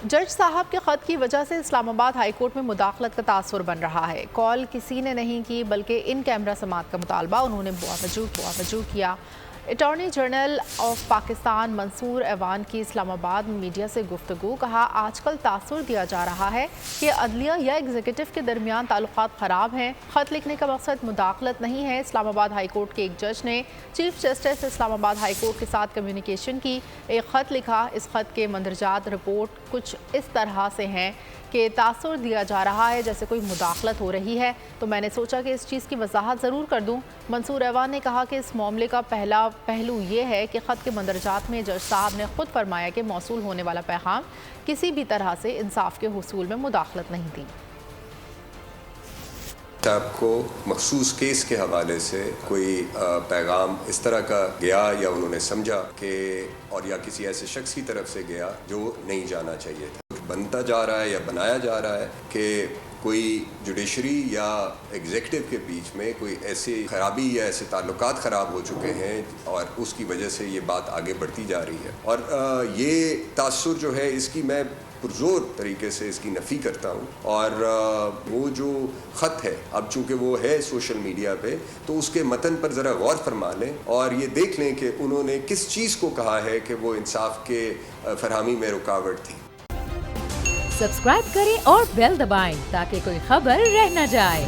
جج صاحب کے خط کی وجہ سے اسلام آباد ہائی کورٹ میں مداخلت کا تاثر بن رہا ہے۔ کال کسی نے نہیں کی بلکہ ان کیمرہ سماعت کا مطالبہ انہوں نے باوجود کیا۔ اٹارنی جنرل آف پاکستان منصور ایوان کی اسلام آباد میں میڈیا سے گفتگو، کہا آج کل تاثر دیا جا رہا ہے کہ عدلیہ یا ایگزیکٹو کے درمیان تعلقات خراب ہیں۔ خط لکھنے کا مقصد مداخلت نہیں ہے۔ اسلام آباد ہائی کورٹ کے ایک جج نے چیف جسٹس اسلام آباد ہائی کورٹ کے ساتھ کمیونیکیشن کی، ایک خط لکھا۔ اس خط کے مندرجات رپورٹ کچھ اس طرح سے ہیں کہ تاثر دیا جا رہا ہے جیسے کوئی مداخلت ہو رہی ہے، تو میں نے سوچا کہ اس چیز کی وضاحت ضرور کر دوں۔ منصور ایوان نے کہا کہ اس معاملے کا پہلا پہلو یہ ہے کہ خط کے مندرجات میں جج صاحب نے خود فرمایا کہ موصول ہونے والا پیغام کسی بھی طرح سے انصاف کے حصول میں مداخلت نہیں تھی۔ صاحب کو مخصوص کیس کے حوالے سے کوئی پیغام اس طرح کا گیا یا انہوں نے سمجھا کہ اور یا کسی ایسے شخص کی طرف سے گیا جو نہیں جانا چاہیے تھا، بنتا جا رہا ہے یا بنایا جا رہا ہے کہ کوئی جوڈیشری یا ایگزیکٹو کے بیچ میں کوئی ایسی خرابی یا ایسے تعلقات خراب ہو چکے ہیں اور اس کی وجہ سے یہ بات آگے بڑھتی جا رہی ہے، اور یہ تاثر جو ہے اس کی میں پرزور طریقے سے اس کی نفی کرتا ہوں۔ اور وہ جو خط ہے، اب چونکہ وہ ہے سوشل میڈیا پہ، تو اس کے متن پر ذرا غور فرما لیں اور یہ دیکھ لیں کہ انہوں نے کس چیز کو کہا ہے کہ وہ انصاف کے فراہمی میں رکاوٹ تھی۔ سبسکرائب کریں اور بیل دبائیں تاکہ کوئی خبر رہ نہ جائے۔